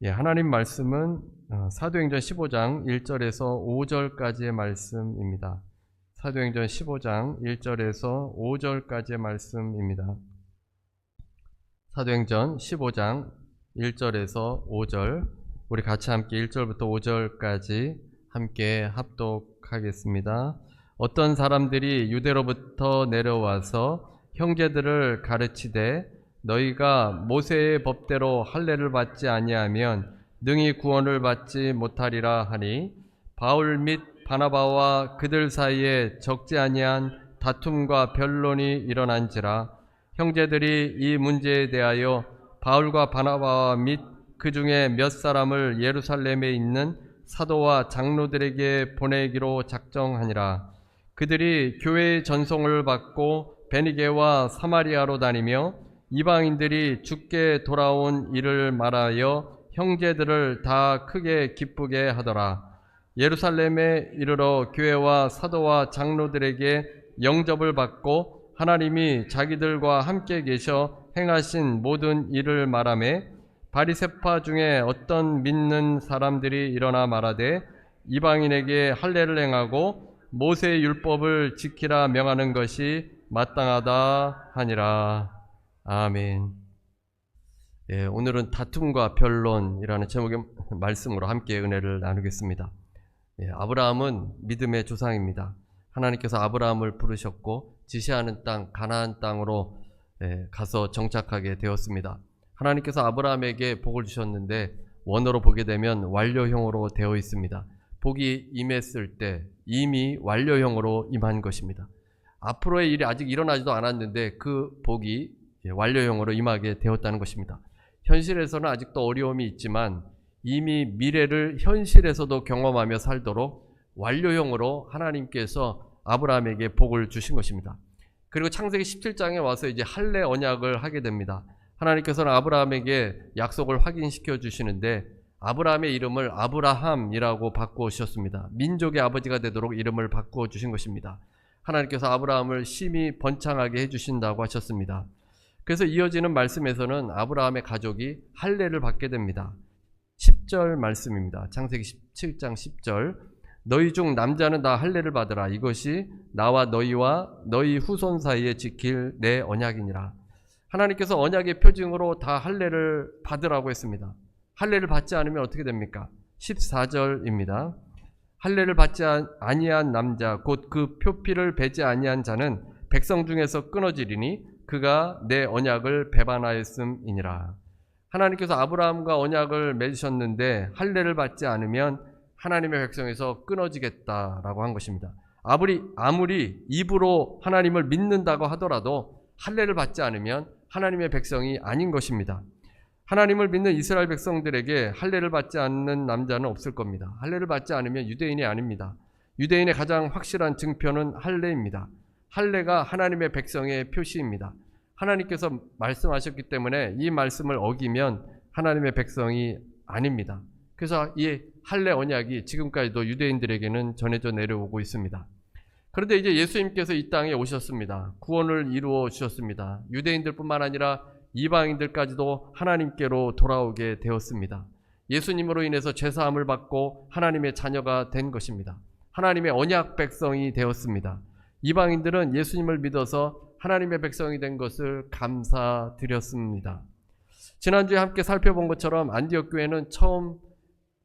하나님 말씀은 사도행전 15장 1절에서 5절까지의 말씀입니다. 사도행전 15장 1절에서 5절까지의 말씀입니다. 사도행전 15장 1절에서 5절, 우리 같이 함께 1절부터 5절까지 함께 합독하겠습니다. 어떤 사람들이 유대로부터 내려와서 형제들을 가르치되 너희가 모세의 법대로 할례를 받지 아니하면 능히 구원을 받지 못하리라 하니, 바울 및 바나바와 그들 사이에 적지 아니한 다툼과 변론이 일어난지라. 형제들이 이 문제에 대하여 바울과 바나바와 및 그 중에 몇 사람을 예루살렘에 있는 사도와 장로들에게 보내기로 작정하니라. 그들이 교회의 전송을 받고 베니게와 사마리아로 다니며 이방인들이 주께 돌아온 일을 말하여 형제들을 다 크게 기쁘게 하더라. 예루살렘에 이르러 교회와 사도와 장로들에게 영접을 받고 하나님이 자기들과 함께 계셔 행하신 모든 일을 말하며, 바리새파 중에 어떤 믿는 사람들이 일어나 말하되 이방인에게 할례를 행하고 모세의 율법을 지키라 명하는 것이 마땅하다 하니라. 아멘. 오늘은 다툼과 변론이라는 제목의 말씀으로 함께 은혜를 나누겠습니다. 아브라함은 믿음의 조상입니다. 하나님께서 아브라함을 부르셨고 지시하는 땅 가나안 땅으로 가서 정착하게 되었습니다. 하나님께서 아브라함에게 복을 주셨는데 원어로 보게 되면 완료형으로 되어 있습니다. 복이 임했을 때 이미 완료형으로 임한 것입니다. 앞으로의 일이 아직 일어나지도 않았는데 그 복이 완료형으로 임하게 되었다는 것입니다. 현실에서는 아직도 어려움이 있지만 이미 미래를 현실에서도 경험하며 살도록 완료형으로 하나님께서 아브라함에게 복을 주신 것입니다. 그리고 창세기 17장에 와서 이제 할례 언약을 하게 됩니다. 하나님께서는 아브라함에게 약속을 확인시켜 주시는데 아브라함의 이름을 아브라함이라고 바꾸셨습니다. 민족의 아버지가 되도록 이름을 바꾸어 주신 것입니다. 하나님께서 아브라함을 심히 번창하게 해주신다고 하셨습니다. 그래서 이어지는 말씀에서는 아브라함의 가족이 할례를 받게 됩니다. 10절 말씀입니다. 창세기 17장 10절. 너희 중 남자는 다 할례를 받으라. 이것이 나와 너희와 너희 후손 사이에 지킬 내 언약이니라. 하나님께서 언약의 표징으로 다 할례를 받으라고 했습니다. 할례를 받지 않으면 어떻게 됩니까? 14절입니다. 할례를 받지 아니한 남자 곧 그 표피를 베지 아니한 자는 백성 중에서 끊어지리니 그가 내 언약을 배반하였음이니라. 하나님께서 아브라함과 언약을 맺으셨는데 할례를 받지 않으면 하나님의 백성에서 끊어지겠다라고 한 것입니다. 아무리 입으로 하나님을 믿는다고 하더라도 할례를 받지 않으면 하나님의 백성이 아닌 것입니다. 하나님을 믿는 이스라엘 백성들에게 할례를 받지 않는 남자는 없을 겁니다. 할례를 받지 않으면 유대인이 아닙니다. 유대인의 가장 확실한 증표는 할례입니다. 할례가 하나님의 백성의 표시입니다. 하나님께서 말씀하셨기 때문에 이 말씀을 어기면 하나님의 백성이 아닙니다. 그래서 이 할례 언약이 지금까지도 유대인들에게는 전해져 내려오고 있습니다. 그런데 이제 예수님께서 이 땅에 오셨습니다. 구원을 이루어 주셨습니다. 유대인들뿐만 아니라 이방인들까지도 하나님께로 돌아오게 되었습니다. 예수님으로 인해서 죄사함을 받고 하나님의 자녀가 된 것입니다. 하나님의 언약 백성이 되었습니다. 이방인들은 예수님을 믿어서 하나님의 백성이 된 것을 감사드렸습니다. 지난주에 함께 살펴본 것처럼 안디옥 교회는 처음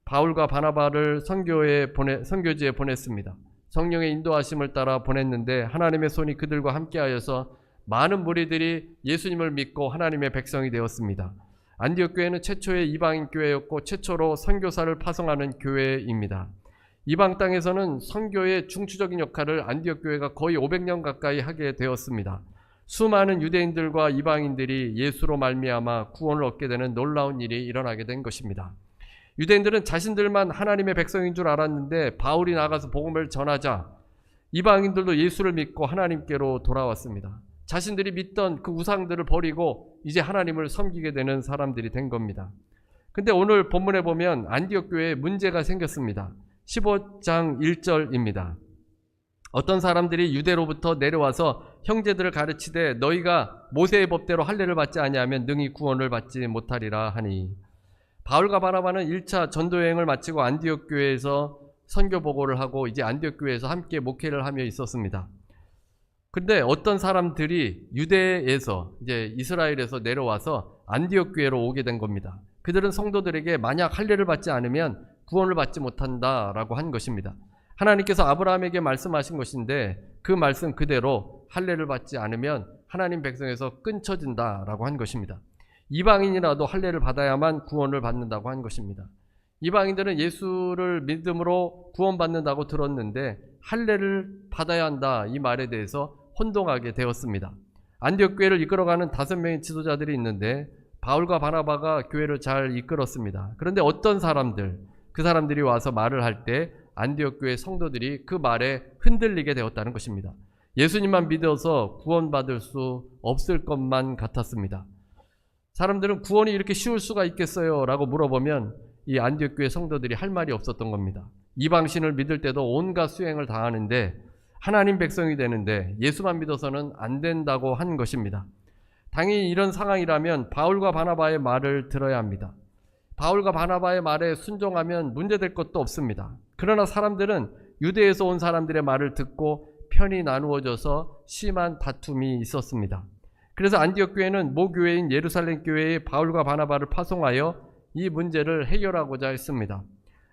바울과 바나바를 선교지에 보냈습니다. 성령의 인도하심을 따라 보냈는데 하나님의 손이 그들과 함께하여서 많은 무리들이 예수님을 믿고 하나님의 백성이 되었습니다. 안디옥 교회는 최초의 이방인 교회였고 최초로 선교사를 파송하는 교회입니다. 이방 땅에서는 선교의 중추적인 역할을 안디옥 교회가 거의 500년 가까이 하게 되었습니다. 수많은 유대인들과 이방인들이 예수로 말미암아 구원을 얻게 되는 놀라운 일이 일어나게 된 것입니다. 유대인들은 자신들만 하나님의 백성인 줄 알았는데 바울이 나가서 복음을 전하자 이방인들도 예수를 믿고 하나님께로 돌아왔습니다. 자신들이 믿던 그 우상들을 버리고 이제 하나님을 섬기게 되는 사람들이 된 겁니다. 근데 오늘 본문에 보면 안디옥 교회에 문제가 생겼습니다. 15장 1절입니다. 어떤 사람들이 유대로부터 내려와서 형제들을 가르치되 너희가 모세의 법대로 할례를 받지 아니하면 능히 구원을 받지 못하리라 하니, 바울과 바나바는 1차 전도 여행을 마치고 안디옥 교회에서 선교 보고를 하고 이제 안디옥 교회에서 함께 목회를 하며 있었습니다. 근데 어떤 사람들이 유대에서 이제 이스라엘에서 내려와서 안디옥 교회로 오게 된 겁니다. 그들은 성도들에게 만약 할례를 받지 않으면 구원을 받지 못한다라고 한 것입니다. 하나님께서 아브라함에게 말씀하신 것인데 그 말씀 그대로 할례를 받지 않으면 하나님 백성에서 끊쳐진다라고 한 것입니다. 이방인이라도 할례를 받아야만 구원을 받는다고 한 것입니다. 이방인들은 예수를 믿음으로 구원받는다고 들었는데 할례를 받아야 한다 이 말에 대해서 혼동하게 되었습니다. 안디옥 교회를 이끌어가는 5명의 지도자들이 있는데 바울과 바나바가 교회를 잘 이끌었습니다. 그런데 어떤 사람들, 그 사람들이 와서 말을 할 때 안디옥 교회 성도들이 그 말에 흔들리게 되었다는 것입니다. 예수님만 믿어서 구원받을 수 없을 것만 같았습니다. 사람들은 구원이 이렇게 쉬울 수가 있겠어요? 라고 물어보면 이 안디옥 교회 성도들이 할 말이 없었던 겁니다. 이방신을 믿을 때도 온갖 수행을 다 하는데 하나님 백성이 되는데 예수만 믿어서는 안 된다고 한 것입니다. 당연히 이런 상황이라면 바울과 바나바의 말을 들어야 합니다. 바울과 바나바의 말에 순종하면 문제될 것도 없습니다. 그러나 사람들은 유대에서 온 사람들의 말을 듣고 편이 나누어져서 심한 다툼이 있었습니다. 그래서 안디옥 교회는 모교회인 예루살렘 교회에 바울과 바나바를 파송하여 이 문제를 해결하고자 했습니다.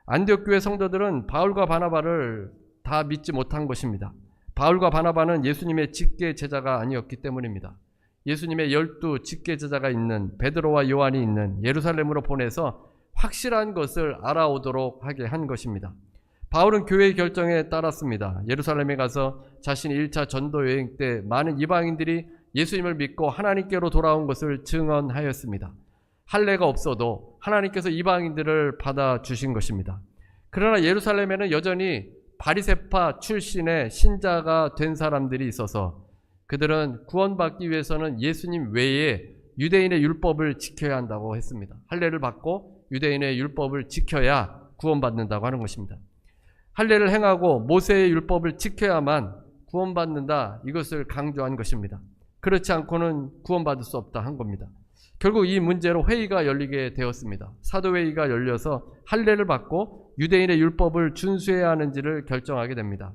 안디옥 교회 성도들은 바울과 바나바를 다 믿지 못한 것입니다. 바울과 바나바는 예수님의 직계 제자가 아니었기 때문입니다. 예수님의 12 직계 제자가 있는 베드로와 요한이 있는 예루살렘으로 보내서 확실한 것을 알아오도록 하게 한 것입니다. 바울은 교회의 결정에 따랐습니다. 예루살렘에 가서 자신이 1차 전도 여행 때 많은 이방인들이 예수님을 믿고 하나님께로 돌아온 것을 증언하였습니다. 할례가 없어도 하나님께서 이방인들을 받아주신 것입니다. 그러나 예루살렘에는 여전히 바리새파 출신의 신자가 된 사람들이 있어서 그들은 구원받기 위해서는 예수님 외에 유대인의 율법을 지켜야 한다고 했습니다. 할례를 받고 유대인의 율법을 지켜야 구원받는다고 하는 것입니다. 할례를 행하고 모세의 율법을 지켜야만 구원받는다 이것을 강조한 것입니다. 그렇지 않고는 구원받을 수 없다 한 겁니다. 결국 이 문제로 회의가 열리게 되었습니다. 사도회의가 열려서 할례를 받고 유대인의 율법을 준수해야 하는지를 결정하게 됩니다.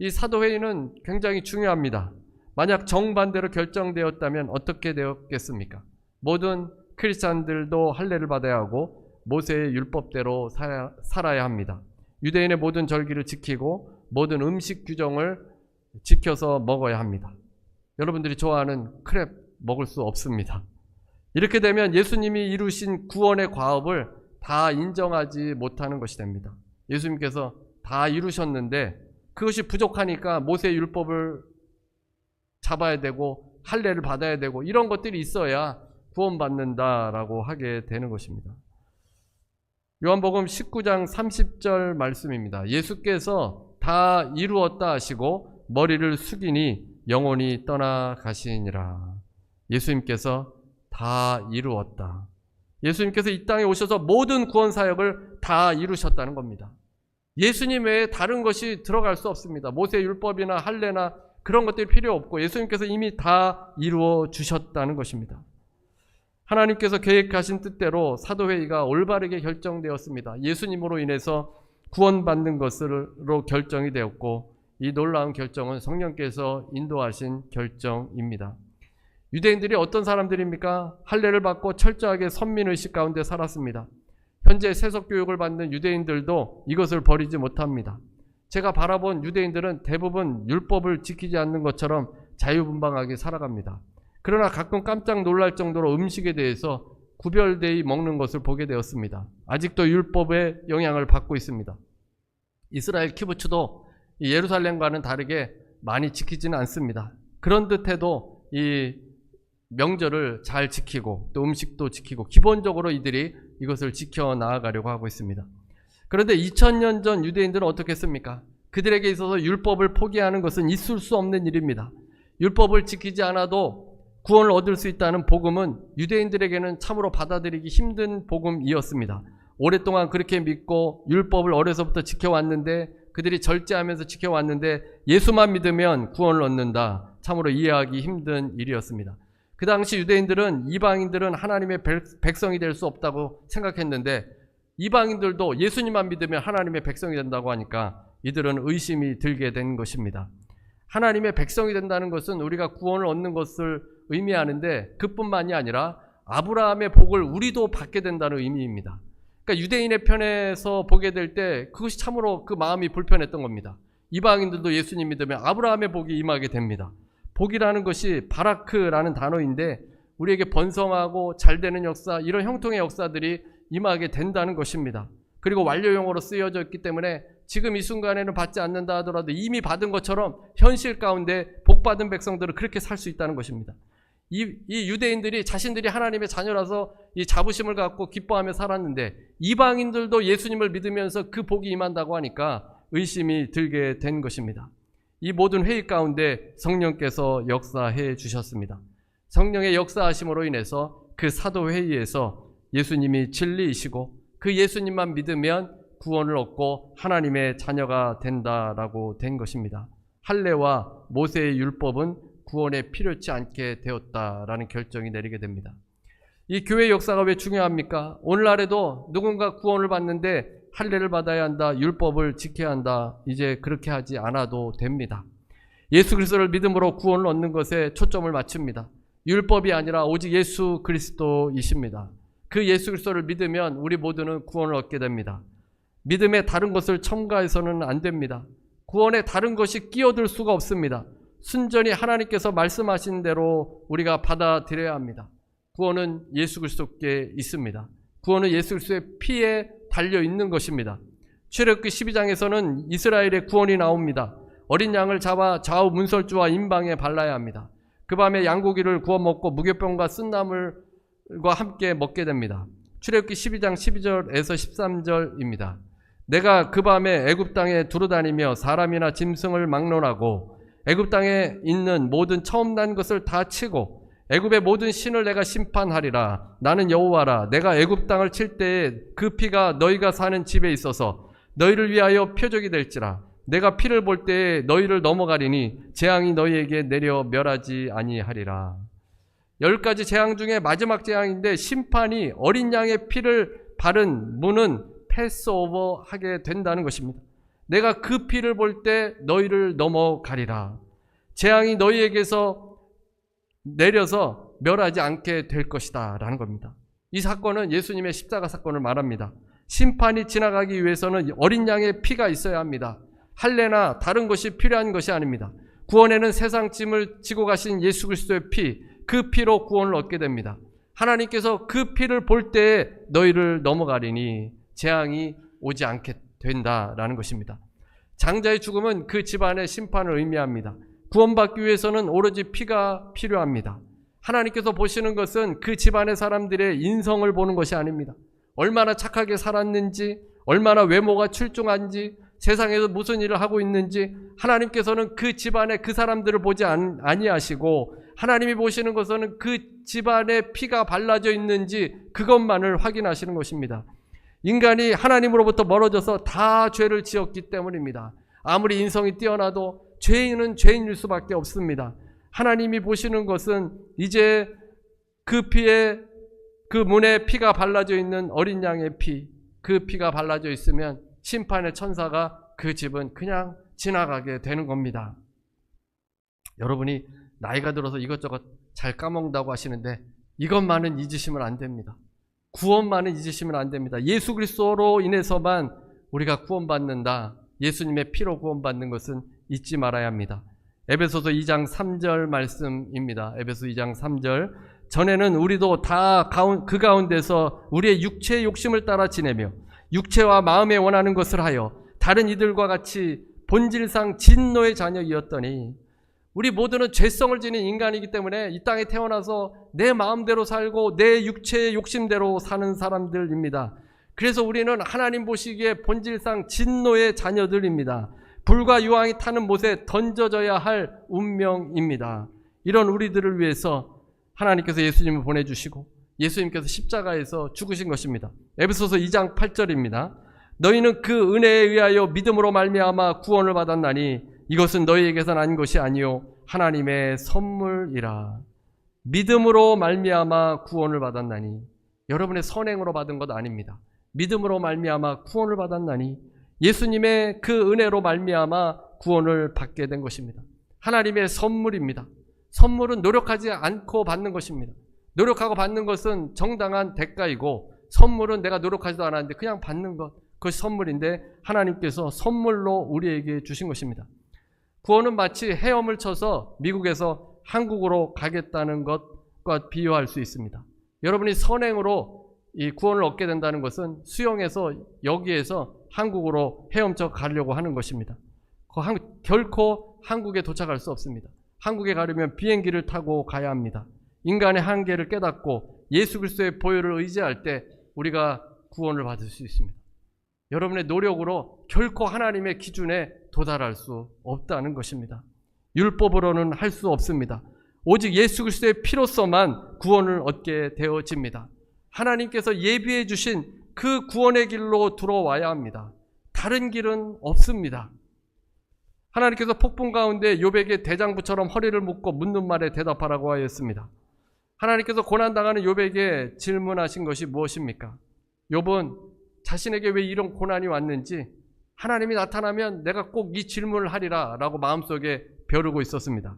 이 사도회의는 굉장히 중요합니다. 만약 정반대로 결정되었다면 어떻게 되었겠습니까? 모든 크리스찬들도 할례를 받아야 하고 모세의 율법대로 살아야 합니다. 유대인의 모든 절기를 지키고 모든 음식 규정을 지켜서 먹어야 합니다. 여러분들이 좋아하는 크랩 먹을 수 없습니다. 이렇게 되면 예수님이 이루신 구원의 과업을 다 인정하지 못하는 것이 됩니다. 예수님께서 다 이루셨는데 그것이 부족하니까 모세의 율법을 잡아야 되고 할례를 받아야 되고 이런 것들이 있어야 구원받는다라고 하게 되는 것입니다. 요한복음 19장 30절 말씀입니다. 예수께서 다 이루었다 하시고 머리를 숙이니 영혼이 떠나가시니라. 예수님께서 다 이루었다. 예수님께서 이 땅에 오셔서 모든 구원 사역을 다 이루셨다는 겁니다. 예수님 외에 다른 것이 들어갈 수 없습니다. 모세 율법이나 할례나 그런 것들이 필요 없고 예수님께서 이미 다 이루어 주셨다는 것입니다. 하나님께서 계획하신 뜻대로 사도회의가 올바르게 결정되었습니다. 예수님으로 인해서 구원받는 것으로 결정이 되었고 이 놀라운 결정은 성령께서 인도하신 결정입니다. 유대인들이 어떤 사람들입니까? 할례를 받고 철저하게 선민의식 가운데 살았습니다. 현재 세속교육을 받는 유대인들도 이것을 버리지 못합니다. 제가 바라본 유대인들은 대부분 율법을 지키지 않는 것처럼 자유분방하게 살아갑니다. 그러나 가끔 깜짝 놀랄 정도로 음식에 대해서 구별되이 먹는 것을 보게 되었습니다. 아직도 율법의 영향을 받고 있습니다. 이스라엘 키부츠도 예루살렘과는 다르게 많이 지키지는 않습니다. 그런 듯해도 이 명절을 잘 지키고 또 음식도 지키고 기본적으로 이들이 이것을 지켜나가려고 하고 있습니다. 그런데 2000년 전 유대인들은 어떻게 했습니까? 그들에게 있어서 율법을 포기하는 것은 있을 수 없는 일입니다. 율법을 지키지 않아도 구원을 얻을 수 있다는 복음은 유대인들에게는 참으로 받아들이기 힘든 복음이었습니다. 오랫동안 그렇게 믿고 율법을 어려서부터 지켜왔는데 그들이 절제하면서 지켜왔는데 예수만 믿으면 구원을 얻는다. 참으로 이해하기 힘든 일이었습니다. 그 당시 유대인들은 이방인들은 하나님의 백성이 될 수 없다고 생각했는데 이방인들도 예수님만 믿으면 하나님의 백성이 된다고 하니까 이들은 의심이 들게 된 것입니다. 하나님의 백성이 된다는 것은 우리가 구원을 얻는 것을 의미하는데 그뿐만이 아니라 아브라함의 복을 우리도 받게 된다는 의미입니다. 그러니까 유대인의 편에서 보게 될 때 그것이 참으로 그 마음이 불편했던 겁니다. 이방인들도 예수님 믿으면 아브라함의 복이 임하게 됩니다. 복이라는 것이 바라크라는 단어인데 우리에게 번성하고 잘되는 역사, 이런 형통의 역사들이 임하게 된다는 것입니다. 그리고 완료용어로 쓰여져 있기 때문에 지금 이 순간에는 받지 않는다 하더라도 이미 받은 것처럼 현실 가운데 복받은 백성들은 그렇게 살 수 있다는 것입니다. 이 유대인들이 자신들이 하나님의 자녀라서 이 자부심을 갖고 기뻐하며 살았는데 이방인들도 예수님을 믿으면서 그 복이 임한다고 하니까 의심이 들게 된 것입니다. 이 모든 회의 가운데 성령께서 역사해 주셨습니다. 성령의 역사하심으로 인해서 그 사도회의에서 예수님이 진리이시고 그 예수님만 믿으면 구원을 얻고 하나님의 자녀가 된다라고 된 것입니다. 할례와 모세의 율법은 구원에 필요치 않게 되었다라는 결정이 내리게 됩니다. 이 교회 역사가 왜 중요합니까? 오늘날에도 누군가 구원을 받는데 할례를 받아야 한다, 율법을 지켜야 한다, 이제 그렇게 하지 않아도 됩니다. 예수 그리스도를 믿음으로 구원을 얻는 것에 초점을 맞춥니다. 율법이 아니라 오직 예수 그리스도이십니다. 그 예수 그리스도를 믿으면 우리 모두는 구원을 얻게 됩니다. 믿음에 다른 것을 첨가해서는 안 됩니다. 구원에 다른 것이 끼어들 수가 없습니다. 순전히 하나님께서 말씀하신 대로 우리가 받아들여야 합니다. 구원은 예수 그리스도께 있습니다. 구원은 예수 그리스도의 피에 달려 있는 것입니다. 출애굽기 12장에서는 이스라엘의 구원이 나옵니다. 어린 양을 잡아 좌우 문설주와 임방에 발라야 합니다. 그 밤에 양고기를 구워 먹고 무교병과 쓴나물과 함께 먹게 됩니다. 출애굽기 12장 12절에서 13절입니다. 내가 그 밤에 애굽 땅에 두루다니며 사람이나 짐승을 막론하고 애굽 땅에 있는 모든 처음 난 것을 다 치고 애굽의 모든 신을 내가 심판하리라. 나는 여호와라. 내가 애굽 땅을 칠 때에 그 피가 너희가 사는 집에 있어서 너희를 위하여 표적이 될지라. 내가 피를 볼 때에 너희를 넘어가리니 재앙이 너희에게 내려 멸하지 아니하리라. 10가지 재앙 중에 마지막 재앙인데 심판이 어린 양의 피를 바른 문은 패스오버 하게 된다는 것입니다. 내가 그 피를 볼 때 너희를 넘어가리라. 재앙이 너희에게서 내려서 멸하지 않게 될 것이다 라는 겁니다. 이 사건은 예수님의 십자가 사건을 말합니다. 심판이 지나가기 위해서는 어린 양의 피가 있어야 합니다. 할례나 다른 것이 필요한 것이 아닙니다. 구원에는 세상 짐을 지고 가신 예수 그리스도의 피, 그 피로 구원을 얻게 됩니다. 하나님께서 그 피를 볼 때에 너희를 넘어가리니 재앙이 오지 않게 된다라는 것입니다. 장자의 죽음은 그 집안의 심판을 의미합니다. 구원받기 위해서는 오로지 피가 필요합니다. 하나님께서 보시는 것은 그 집안의 사람들의 인성을 보는 것이 아닙니다. 얼마나 착하게 살았는지, 얼마나 외모가 출중한지, 세상에서 무슨 일을 하고 있는지, 하나님께서는 그 집안의 그 사람들을 보지 아니하시고 하나님이 보시는 것은 그 집안에 피가 발라져 있는지 그것만을 확인하시는 것입니다. 인간이 하나님으로부터 멀어져서 다 죄를 지었기 때문입니다. 아무리 인성이 뛰어나도 죄인은 죄인일 수밖에 없습니다. 하나님이 보시는 것은 이제 그 피에, 그 문에 피가 발라져 있는 어린 양의 피, 그 피가 발라져 있으면 심판의 천사가 그 집은 그냥 지나가게 되는 겁니다. 여러분이 나이가 들어서 이것저것 잘 까먹는다고 하시는데 이것만은 잊으시면 안 됩니다. 구원만은 잊으시면 안 됩니다. 예수 그리스도로 인해서만 우리가 구원받는다. 예수님의 피로 구원받는 것은 잊지 말아야 합니다. 에베소서 2장 3절 말씀입니다. 에베소 2장 3절. 전에는 우리도 다 그 가운데서 우리의 육체의 욕심을 따라 지내며 육체와 마음에 원하는 것을 하여 다른 이들과 같이 본질상 진노의 자녀이었더니, 우리 모두는 죄성을 지닌 인간이기 때문에 이 땅에 태어나서 내 마음대로 살고 내 육체의 욕심대로 사는 사람들입니다. 그래서 우리는 하나님 보시기에 본질상 진노의 자녀들입니다. 불과 유황이 타는 못에 던져져야 할 운명입니다. 이런 우리들을 위해서 하나님께서 예수님을 보내주시고 예수님께서 십자가에서 죽으신 것입니다. 에베소서 2장 8절입니다. 너희는 그 은혜에 의하여 믿음으로 말미암아 구원을 받았나니 이것은 너희에게서 난 것이 아니요 하나님의 선물이라. 믿음으로 말미암아 구원을 받았나니. 여러분의 선행으로 받은 것 아닙니다. 믿음으로 말미암아 구원을 받았나니, 예수님의 그 은혜로 말미암아 구원을 받게 된 것입니다. 하나님의 선물입니다. 선물은 노력하지 않고 받는 것입니다. 노력하고 받는 것은 정당한 대가이고, 선물은 내가 노력하지도 않았는데 그냥 받는 것, 그것이 선물인데 하나님께서 선물로 우리에게 주신 것입니다. 구원은 마치 헤엄을 쳐서 미국에서 한국으로 가겠다는 것과 비유할 수 있습니다. 여러분이 선행으로 이 구원을 얻게 된다는 것은 수영해서 여기에서 한국으로 헤엄쳐 가려고 하는 것입니다. 결코 한국에 도착할 수 없습니다. 한국에 가려면 비행기를 타고 가야 합니다. 인간의 한계를 깨닫고 예수 그리스도의 보혈을 의지할 때 우리가 구원을 받을 수 있습니다. 여러분의 노력으로 결코 하나님의 기준에 도달할 수 없다는 것입니다. 율법으로는 할 수 없습니다. 오직 예수 그리스도의 피로서만 구원을 얻게 되어집니다. 하나님께서 예비해 주신 그 구원의 길로 들어와야 합니다. 다른 길은 없습니다. 하나님께서 폭풍 가운데 욥에게 대장부처럼 허리를 묶고 묻는 말에 대답하라고 하였습니다. 하나님께서 고난당하는 욥에게 질문하신 것이 무엇입니까? 욥은 자신에게 왜 이런 고난이 왔는지 하나님이 나타나면 내가 꼭 이 질문을 하리라 라고 마음속에 벼르고 있었습니다.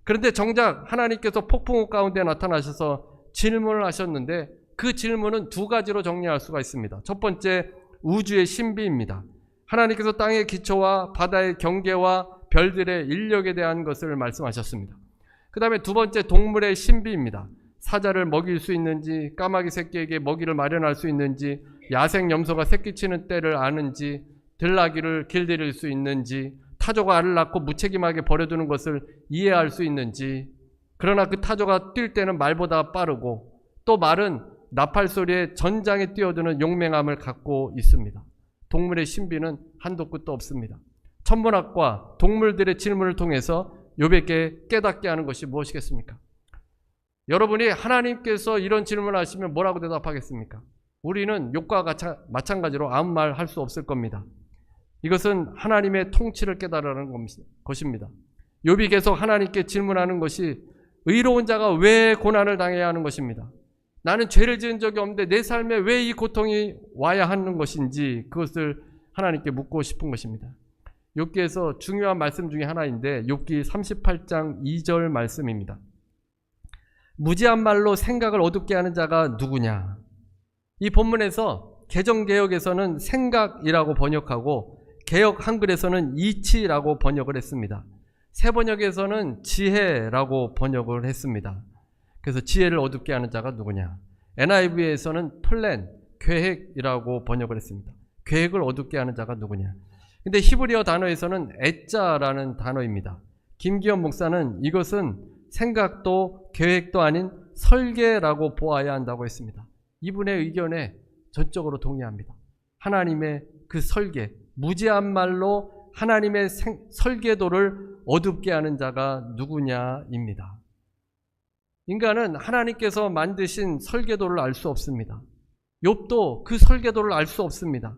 그런데 정작 하나님께서 폭풍 가운데 나타나셔서 질문을 하셨는데, 그 질문은 두 가지로 정리할 수가 있습니다. 첫 번째, 우주의 신비입니다. 하나님께서 땅의 기초와 바다의 경계와 별들의 인력에 대한 것을 말씀하셨습니다. 그 다음에 두 번째, 동물의 신비입니다. 사자를 먹일 수 있는지, 까마귀 새끼에게 먹이를 마련할 수 있는지, 야생 염소가 새끼치는 때를 아는지, 들나귀를 길들일 수 있는지, 타조가 알을 낳고 무책임하게 버려두는 것을 이해할 수 있는지, 그러나 그 타조가 뛸 때는 말보다 빠르고, 또 말은 나팔 소리에 전장에 뛰어드는 용맹함을 갖고 있습니다. 동물의 신비는 한도 끝도 없습니다. 천문학과 동물들의 질문을 통해서 욥에게 깨닫게 하는 것이 무엇이겠습니까? 여러분이 하나님께서 이런 질문을 하시면 뭐라고 대답하겠습니까? 우리는 욥과 마찬가지로 아무 말 할 수 없을 겁니다. 이것은 하나님의 통치를 깨달으라는 것입니다. 욥이 계속 하나님께 질문하는 것이 의로운 자가 왜 고난을 당해야 하는 것입니다. 나는 죄를 지은 적이 없는데 내 삶에 왜 이 고통이 와야 하는 것인지, 그것을 하나님께 묻고 싶은 것입니다. 욥기에서 중요한 말씀 중에 하나인데 욥기 38장 2절 말씀입니다. 무지한 말로 생각을 어둡게 하는 자가 누구냐? 이 본문에서 개정개혁에서는 생각이라고 번역하고 개역 한글에서는 이치라고 번역을 했습니다. 새 번역에서는 지혜라고 번역을 했습니다. 그래서 지혜를 어둡게 하는 자가 누구냐? NIV에서는 플랜, 계획이라고 번역을 했습니다. 계획을 어둡게 하는 자가 누구냐? 근데 히브리어 단어에서는 에자라는 단어입니다. 김기현 목사는 이것은 생각도 계획도 아닌 설계라고 보아야 한다고 했습니다. 이분의 의견에 전적으로 동의합니다. 하나님의 그 설계, 무지한 말로 하나님의 설계도를 어둡게 하는 자가 누구냐입니다. 인간은 하나님께서 만드신 설계도를 알 수 없습니다. 욥도 그 설계도를 알 수 없습니다.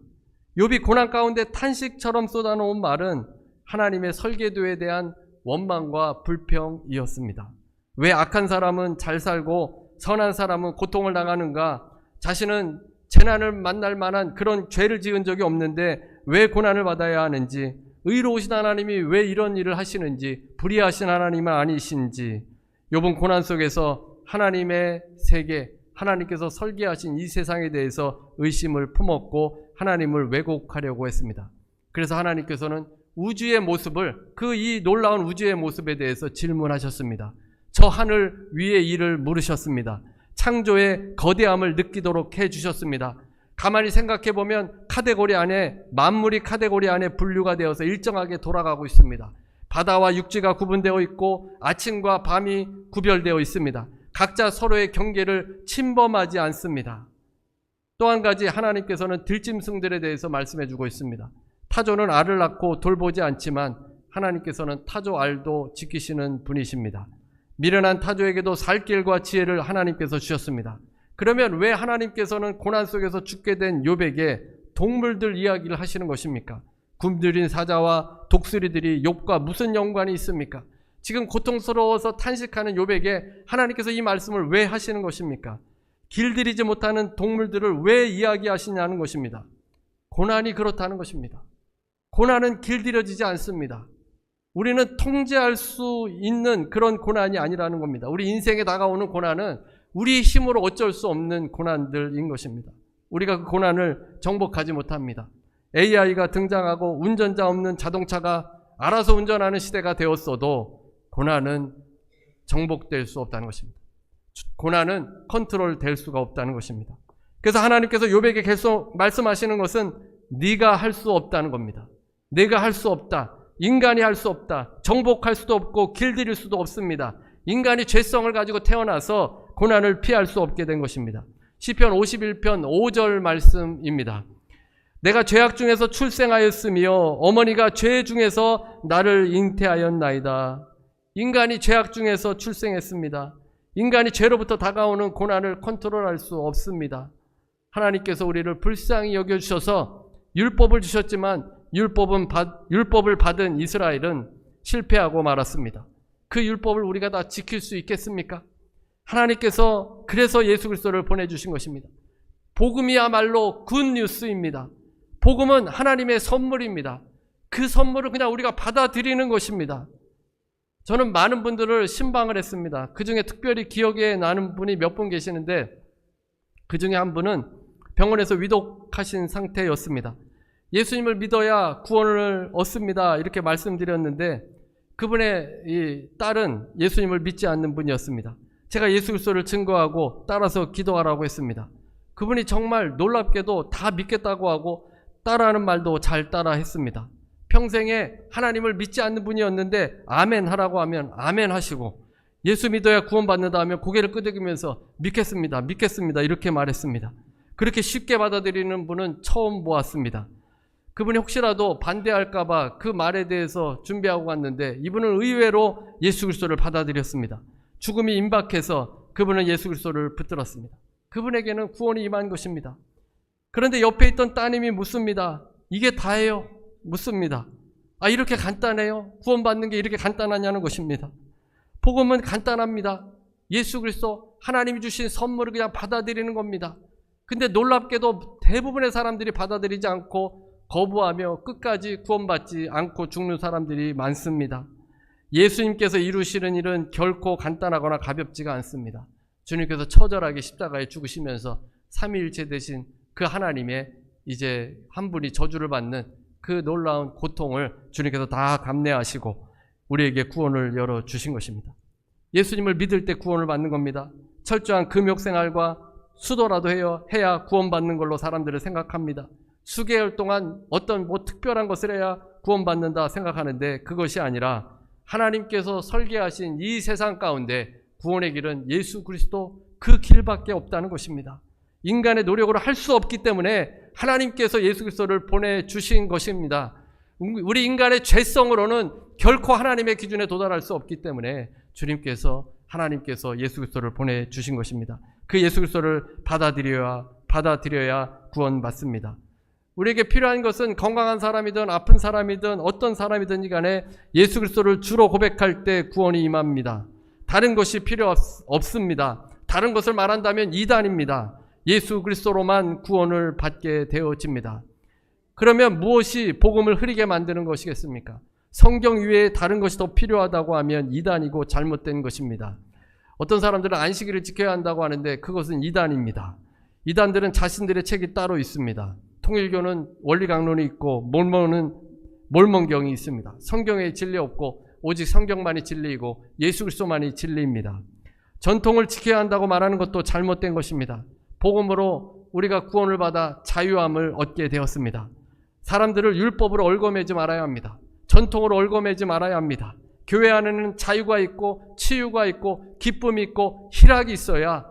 욥이 고난 가운데 탄식처럼 쏟아놓은 말은 하나님의 설계도에 대한 원망과 불평이었습니다. 왜 악한 사람은 잘 살고 선한 사람은 고통을 당하는가? 자신은 재난을 만날 만한 그런 죄를 지은 적이 없는데 왜 고난을 받아야 하는지, 의로우신 하나님이 왜 이런 일을 하시는지, 불의하신 하나님은 아니신지, 욥은 고난 속에서 하나님의 세계, 하나님께서 설계하신 이 세상에 대해서 의심을 품었고 하나님을 왜곡하려고 했습니다. 그래서 하나님께서는 우주의 모습을, 그 이 놀라운 우주의 모습에 대해서 질문하셨습니다. 저 하늘 위의 일을 물으셨습니다. 창조의 거대함을 느끼도록 해주셨습니다. 가만히 생각해보면 카테고리 안에, 만물이 카테고리 안에 분류가 되어서 일정하게 돌아가고 있습니다. 바다와 육지가 구분되어 있고 아침과 밤이 구별되어 있습니다. 각자 서로의 경계를 침범하지 않습니다. 또 한 가지, 하나님께서는 들짐승들에 대해서 말씀해주고 있습니다. 타조는 알을 낳고 돌보지 않지만 하나님께서는 타조 알도 지키시는 분이십니다. 미련한 타조에게도 살 길과 지혜를 하나님께서 주셨습니다. 그러면 왜 하나님께서는 고난 속에서 죽게 된 욥에게 동물들 이야기를 하시는 것입니까? 굶주린 사자와 독수리들이 욥과 무슨 연관이 있습니까? 지금 고통스러워서 탄식하는 욥에게 하나님께서 이 말씀을 왜 하시는 것입니까? 길들이지 못하는 동물들을 왜 이야기하시냐는 것입니다. 고난이 그렇다는 것입니다. 고난은 길들여지지 않습니다. 우리는 통제할 수 있는 그런 고난이 아니라는 겁니다. 우리 인생에 다가오는 고난은 우리 힘으로 어쩔 수 없는 고난들인 것입니다. 우리가 그 고난을 정복하지 못합니다. AI가 등장하고 운전자 없는 자동차가 알아서 운전하는 시대가 되었어도 고난은 정복될 수 없다는 것입니다. 고난은 컨트롤될 수가 없다는 것입니다. 그래서 하나님께서 욥에게 계속 말씀하시는 것은 네가 할 수 없다는 겁니다. 내가 할 수 없다. 인간이 할 수 없다. 정복할 수도 없고 길들일 수도 없습니다. 인간이 죄성을 가지고 태어나서 고난을 피할 수 없게 된 것입니다. 시편 51편 5절 말씀입니다. 내가 죄악 중에서 출생하였으며 어머니가 죄 중에서 나를 잉태하였나이다. 인간이 죄악 중에서 출생했습니다. 인간이 죄로부터 다가오는 고난을 컨트롤할 수 없습니다. 하나님께서 우리를 불쌍히 여겨주셔서 율법을 주셨지만 율법을 받은 이스라엘은 실패하고 말았습니다. 그 율법을 우리가 다 지킬 수 있겠습니까? 하나님께서 그래서 예수 그리스도를 보내주신 것입니다. 복음이야말로 굿뉴스입니다. 복음은 하나님의 선물입니다. 그 선물을 그냥 우리가 받아들이는 것입니다. 저는 많은 분들을 신방을 했습니다. 그 중에 특별히 기억에 나는 분이 몇 분 계시는데 그 중에 한 분은 병원에서 위독하신 상태였습니다. 예수님을 믿어야 구원을 얻습니다. 이렇게 말씀드렸는데 그분의 이 딸은 예수님을 믿지 않는 분이었습니다. 제가 예수 그리스도를 증거하고 따라서 기도하라고 했습니다. 그분이 정말 놀랍게도 다 믿겠다고 하고 따라하는 말도 잘 따라 했습니다. 평생에 하나님을 믿지 않는 분이었는데 아멘 하라고 하면 아멘 하시고 예수 믿어야 구원받는다 하면 고개를 끄덕이면서 믿겠습니다. 믿겠습니다. 이렇게 말했습니다. 그렇게 쉽게 받아들이는 분은 처음 보았습니다. 그분이 혹시라도 반대할까봐 그 말에 대해서 준비하고 갔는데 이분은 의외로 예수 그리스도를 받아들였습니다. 죽음이 임박해서 그분은 예수 그리스도를 붙들었습니다. 그분에게는 구원이 임한 것입니다. 그런데 옆에 있던 따님이 묻습니다. 이게 다예요? 묻습니다. 아, 이렇게 간단해요? 구원받는 게 이렇게 간단하냐는 것입니다. 복음은 간단합니다. 예수 그리스도 하나님이 주신 선물을 그냥 받아들이는 겁니다. 근데 놀랍게도 대부분의 사람들이 받아들이지 않고 거부하며 끝까지 구원받지 않고 죽는 사람들이 많습니다. 예수님께서 이루시는 일은 결코 간단하거나 가볍지가 않습니다. 주님께서 처절하게 십자가에 죽으시면서 삼위일체 되신 그 하나님의 이제 한 분이 저주를 받는 그 놀라운 고통을 주님께서 다 감내하시고 우리에게 구원을 열어주신 것입니다. 예수님을 믿을 때 구원을 받는 겁니다. 철저한 금욕생활과 수도라도 해야 구원받는 걸로 사람들을 생각합니다. 수개월 동안 어떤 특별한 것을 해야 구원받는다 생각하는데 그것이 아니라 하나님께서 설계하신 이 세상 가운데 구원의 길은 예수 그리스도 그 길밖에 없다는 것입니다. 인간의 노력으로 할 수 없기 때문에 하나님께서 예수 그리스도를 보내주신 것입니다. 우리 인간의 죄성으로는 결코 하나님의 기준에 도달할 수 없기 때문에 하나님께서 예수 그리스도를 보내주신 것입니다. 그 예수 그리스도를 받아들여야 구원받습니다. 우리에게 필요한 것은 건강한 사람이든 아픈 사람이든 어떤 사람이든 간에 예수 그리스도를 주로 고백할 때 구원이 임합니다. 다른 것이 필요 없습니다. 다른 것을 말한다면 이단입니다. 예수 그리스도로만 구원을 받게 되어집니다. 그러면 무엇이 복음을 흐리게 만드는 것이겠습니까? 성경 위에 다른 것이 더 필요하다고 하면 이단이고 잘못된 것입니다. 어떤 사람들은 안식일을 지켜야 한다고 하는데 그것은 이단입니다. 이단들은 자신들의 책이 따로 있습니다. 통일교는 원리강론이 있고 몰몬은 몰몬경이 있습니다. 성경에 진리 없고 오직 성경만이 진리이고 예수 그리스도만이 진리입니다. 전통을 지켜야 한다고 말하는 것도 잘못된 것입니다. 복음으로 우리가 구원을 받아 자유함을 얻게 되었습니다. 사람들을 율법으로 얽어매지 말아야 합니다. 전통으로 얽어매지 말아야 합니다. 교회 안에는 자유가 있고 치유가 있고 기쁨이 있고 희락이 있어야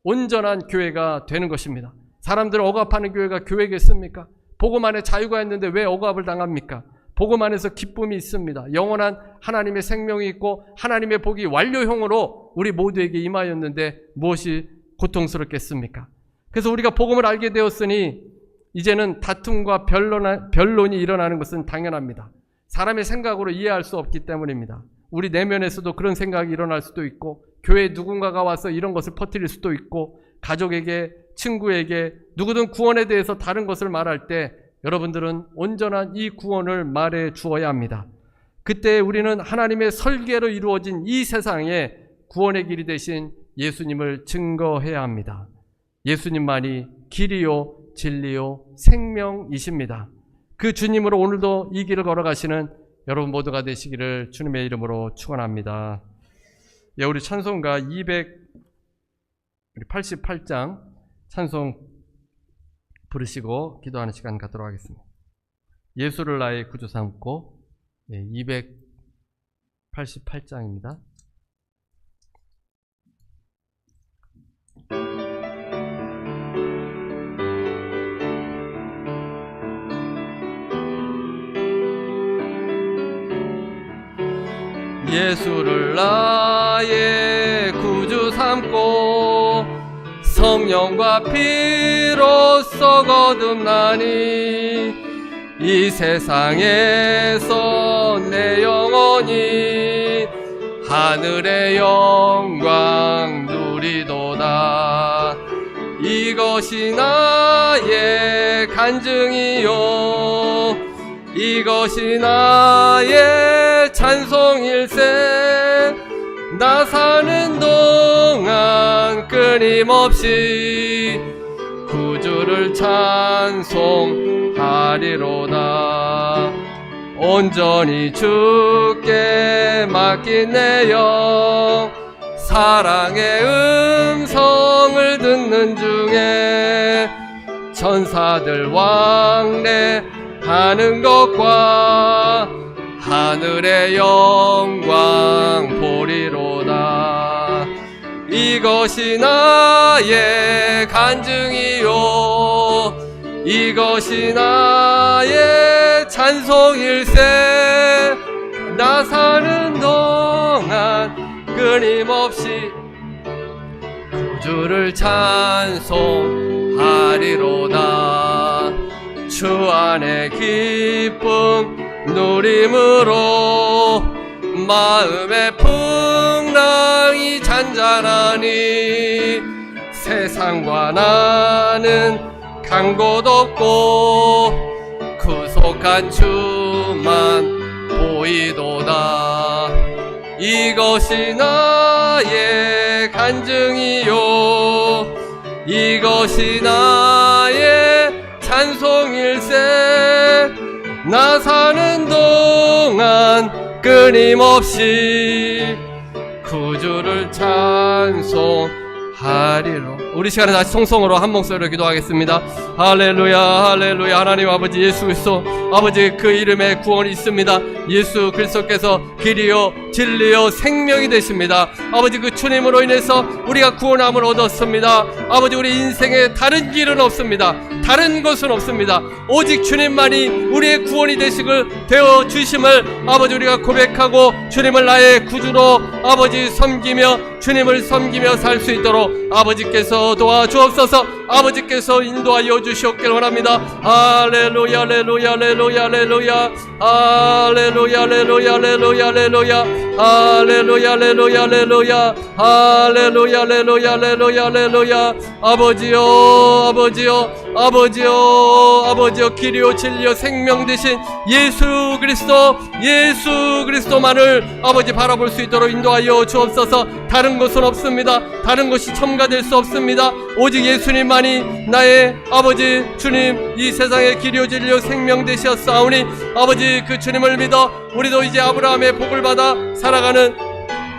온전한 교회가 되는 것입니다. 사람들을 억압하는 교회가 교회겠습니까? 복음 안에 자유가 있는데 왜 억압을 당합니까? 복음 안에서 기쁨이 있습니다. 영원한 하나님의 생명이 있고 하나님의 복이 완료형으로 우리 모두에게 임하였는데 무엇이 고통스럽겠습니까? 그래서 우리가 복음을 알게 되었으니 이제는 다툼과 변론이 일어나는 것은 당연합니다. 사람의 생각으로 이해할 수 없기 때문입니다. 우리 내면에서도 그런 생각이 일어날 수도 있고, 교회에 누군가가 와서 이런 것을 퍼뜨릴 수도 있고, 가족에게, 친구에게 누구든 구원에 대해서 다른 것을 말할 때 여러분들은 온전한 이 구원을 말해 주어야 합니다. 그때 우리는 하나님의 설계로 이루어진 이 세상에 구원의 길이 되신 예수님을 증거해야 합니다. 예수님만이 길이요 진리요 생명이십니다. 그 주님으로 오늘도 이 길을 걸어가시는 여러분 모두가 되시기를 주님의 이름으로 축원합니다. 예, 우리 찬송가 288장 찬송 부르시고 기도하는 시간 갖도록 하겠습니다. 예수를 나의 구주 삼고, 288장입니다. 예수를 나의 구주 삼고 성령과 피로써 거듭나니 이 세상에서 내 영혼이 하늘의 영광 누리도다. 이것이 나의 간증이요 이것이 나의 찬송일세. 나 사는 동안 끊임없이 구주를 찬송하리로다. 온전히 주께 맡긴 내 영 사랑의 음성을 듣는 중에 천사들 왕래하는 것과 하늘의 영광 보리로다. 이것이 나의 간증이요 이것이 나의 찬송일세. 나 사는 동안 끊임없이 구주를 찬송하리로다. 주 안에 기쁨 누림으로 마음의 풍랑이 잔잔하니 세상과 나는 간 곳 없고 구속한 주만 보이도다. 이것이 나의 간증이요 이것이 나의 찬송일세. 나 사는 동안 끊임없이 구주를 찬송하리로. 우리 시간에 다시 통성으로 한 목소리로 기도하겠습니다. 할렐루야 할렐루야. 하나님 아버지 예수 그리스도 아버지 그 이름에 구원이 있습니다. 예수 그리스도께서 길이요 진리요 생명이 되십니다. 아버지 그 주님으로 인해서 우리가 구원함을 얻었습니다. 아버지 우리 인생에 다른 길은 없습니다. 다른 것은 없습니다. 오직 주님만이 우리의 구원이 되어 주심을 아버지 우리가 고백하고 주님을 나의 구주로 아버지 섬기며 주님을 섬기며 살 수 있도록 아버지께서 도와주옵소서. 아버지께서 인도하여 주시옵길 원합니다. 할렐루야 할렐루야 할렐루야 할렐루야 할렐루야 할렐루야 할렐루야 할렐루야 할렐루야 할렐루야 할렐루야 할렐루야 할렐루야 할렐루야 할렐루야. 아버지요 아버지요 아버지요 아버지요 길이요 진리요 생명 되신 예수 그리스도만을 아버지 바라볼 수 있도록 인도하여 주옵소서. 다른 것은 없습니다. 다른 것이 첨가될 수 없습니다. 오직 예수님만이 나의 아버지 주님 이 세상의 길이요 진리요 생명 되셨사오니 아버지 그 주님을 믿어 우리도 이제 아브라함의 복을 받아 살아가는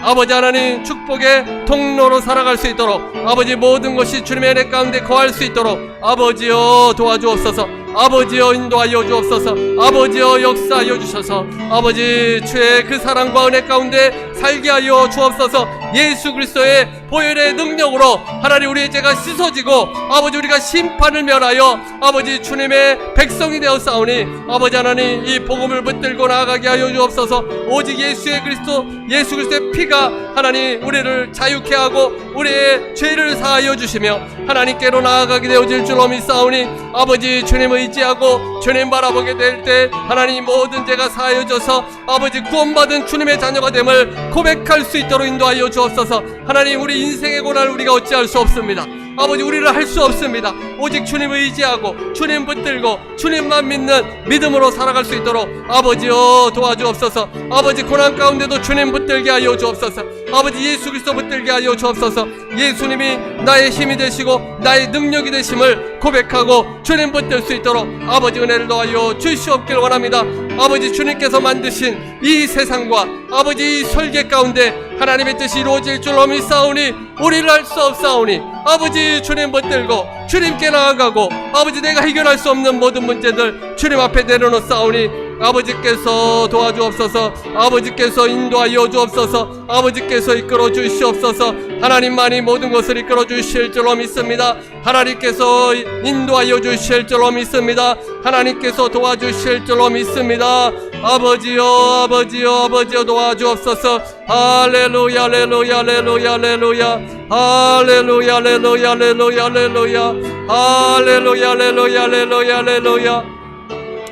아버지 하나님 축복의 통로로 살아갈 수 있도록 아버지 모든 것이 주님의 은혜 가운데 거할 수 있도록 아버지여 도와주옵소서. 아버지여 인도하여 주옵소서. 아버지여 역사하여 주셔서 아버지 주의 그 사랑과 은혜 가운데 살게 하여 주옵소서. 예수 그리스도의 보혈의 능력으로 하나님 우리의 죄가 씻어지고 아버지 우리가 심판을 면하여 아버지 주님의 백성이 되었사오니 아버지 하나님 이 복음을 붙들고 나아가게 하여 주옵소서. 오직 예수 그리스도의 피가 하나님 우리를 자유케 하고 우리의 죄를 사하여 주시며 하나님께로 나아가게 되어질 줄로 믿사오니 아버지 주님을 의지하고 주님 바라보게 될 때 하나님 모든 죄가 사하여져서 아버지 구원받은 주님의 자녀가 됨을 고백할 수 있도록 인도하여 주옵소서. 하나님 우리 인생의 고난을 우리가 어찌할 수 없습니다. 아버지 우리를 할 수 없습니다. 오직 주님을 의지하고 주님 붙들고 주님만 믿는 믿음으로 살아갈 수 있도록 아버지여 도와주옵소서. 아버지 고난 가운데도 주님 붙들게 하여 주옵소서. 아버지 예수 그리스도 붙들게 하여 주옵소서. 예수님이 나의 힘이 되시고 나의 능력이 되심을 고백하고 주님 붙들 수 있도록 아버지 은혜를 더하여 주시옵길 원합니다. 아버지 주님께서 만드신 이 세상과 아버지 이 설계 가운데 하나님의 뜻이 이루어질 줄로 믿사오니 우리를 할 수 없사오니 아버지 주님 붙들고 주님께 나아가고 아버지 내가 해결할 수 없는 모든 문제들 주님 앞에 내려놓사오니 아버지께서 도와주옵소서. 아버지께서 인도하여 주옵소서. 아버지께서 이끌어 주시옵소서. 하나님만이 모든 것을 이끌어 주실 줄로 믿습니다. 하나님께서 인도하여 주실 줄로 믿습니다. 하나님께서 도와주실 줄로 믿습니다. 아버지여 아버지여 아버지여 도와주옵소서. 할렐루야 할렐루야 할렐루야 할렐루야 할렐루야 할렐루야 할렐루야 할렐루야 할렐루야 할렐루야 할렐루야 할렐루야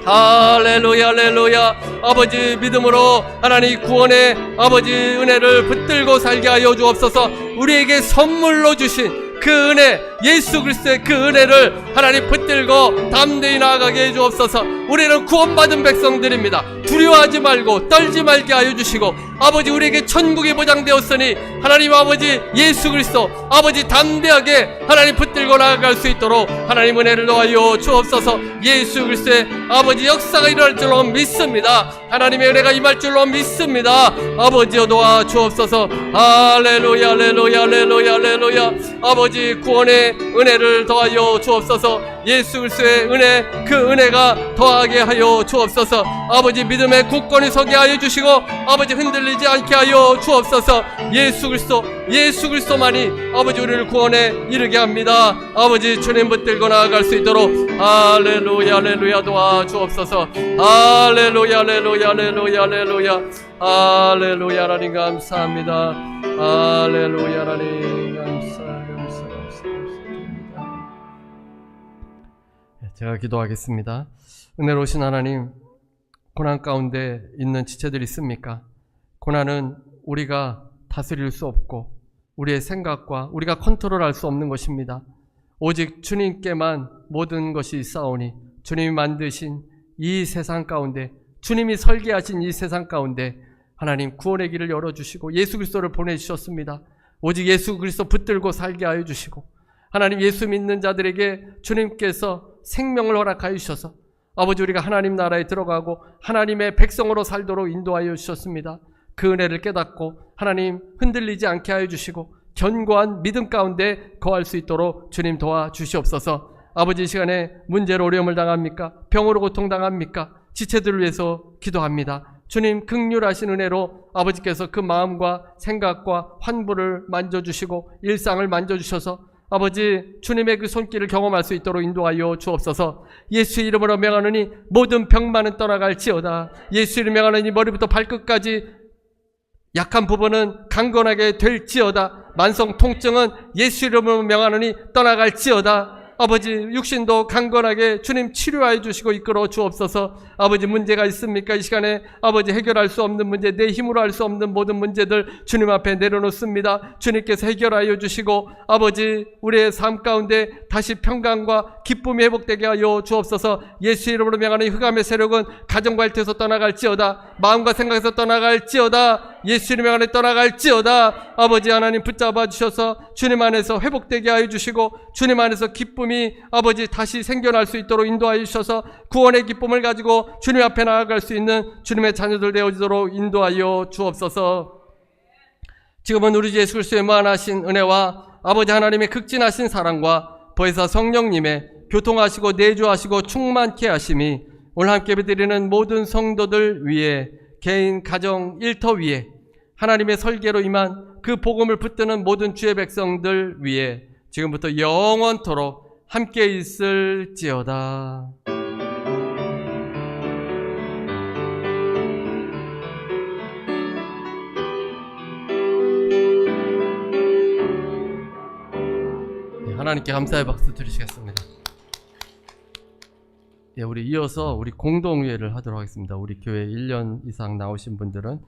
할렐루야 할렐루야. 아버지 믿음으로 하나님 구원의 아버지 은혜를 붙들고 살게 하여 주옵소서. 우리에게 선물로 주신 그 은혜 예수 그리스도의 그 은혜를 하나님 붙들고 담대히 나아가게 해 주옵소서. 우리는 구원받은 백성들입니다. 두려워하지 말고 떨지 말게 하여 주시고 아버지 우리에게 천국이 보장되었으니 하나님 아버지 예수 그리스도 아버지 담대하게 하나님 붙들고 나아갈 수 있도록 하나님 은혜를 더하여 주옵소서. 예수 그리스도의 아버지 역사가 일어날 줄로 믿습니다. 하나님의 은혜가 임할 줄로 믿습니다. 아버지여 도와 주옵소서. 할렐루야 할렐루야 할렐루야 할렐루야. 아버지 구원의 은혜를 더하여 주옵소서. 예수 그리스도의 은혜 그 은혜가 더하게 하여 주옵소서. 아버지 믿음의 굳건히 서게 하여 주시고 아버지 흔들리지 않게 하여 주옵소서. 예수 그리스도만이 아버지 우리를 구원에 이르게 합니다. 아버지 주님 붙들고 나아갈 수 있도록 할렐루야 할렐루야 도와 주옵소서. 할렐루야 할렐루야 할렐루야 할렐루야 할렐루야. 하나님 감사합니다. 할렐루야 하나님 감사합니다. 제가 기도하겠습니다. 은혜로우신 하나님, 고난 가운데 있는 지체들이 있습니까? 고난은 우리가 다스릴 수 없고 우리의 생각과 우리가 컨트롤할 수 없는 것입니다. 오직 주님께만 모든 것이 있사오니 주님이 만드신 이 세상 가운데, 주님이 설계하신 이 세상 가운데 하나님 구원의 길을 열어주시고 예수 그리스도를 보내주셨습니다. 오직 예수 그리스도 붙들고 살게 하여 주시고 하나님 예수 믿는 자들에게 주님께서 생명을 허락하여 주셔서 아버지 우리가 하나님 나라에 들어가고 하나님의 백성으로 살도록 인도하여 주셨습니다. 그 은혜를 깨닫고 하나님 흔들리지 않게 하여 주시고 견고한 믿음 가운데 거할 수 있도록 주님 도와주시옵소서. 아버지 이 시간에 문제로 어려움을 당합니까? 병으로 고통당합니까? 지체들을 위해서 기도합니다. 주님 긍휼하신 은혜로 아버지께서 그 마음과 생각과 환부를 만져주시고 일상을 만져주셔서 아버지 주님의 그 손길을 경험할 수 있도록 인도하여 주옵소서. 예수의 이름으로 명하노니 모든 병만은 떠나갈지어다. 예수의 이름으로 명하노니 머리부터 발끝까지 약한 부분은 강건하게 될지어다. 만성 통증은 예수 이름으로 명하노니 떠나갈지어다. 아버지 육신도 강건하게 주님 치료하여 주시고 이끌어 주옵소서. 아버지 문제가 있습니까? 이 시간에 아버지 해결할 수 없는 문제, 내 힘으로 할 수 없는 모든 문제들 주님 앞에 내려놓습니다. 주님께서 해결하여 주시고 아버지 우리의 삶 가운데 다시 평강과 기쁨이 회복되게 하여 주옵소서. 예수 이름으로 명하는 흑암의 세력은 가정과 일터에서 떠나갈지어다. 마음과 생각에서 떠나갈지어다. 예수 이름으로 명하는 떠나갈지어다. 아버지 하나님 붙잡아 주셔서 주님 안에서 회복되게 하여 주시고 주님 안에서 기쁨이 아버지 다시 생겨날 수 있도록 인도하여 주셔서 구원의 기쁨을 가지고 주님 앞에 나아갈 수 있는 주님의 자녀들 되어지도록 인도하여 주옵소서. 지금은 우리 주 예수 그리스도의 무한하신 은혜와 아버지 하나님의 극진하신 사랑과 보혜사 성령님의 교통하시고 내주하시고 충만케 하심이 오늘 함께 드리는 모든 성도들 위에 개인 가정 일터 위에 하나님의 설계로 임한 그 복음을 붙드는 모든 주의 백성들 위에 지금부터 영원토록 함께 있을지어다. 하나님께 감사의 박수 드리시겠습니다. 예, 우리 이어서 우리 공동회를 하도록 하겠습니다. 우리 교회 1년 이상 나오신 분들은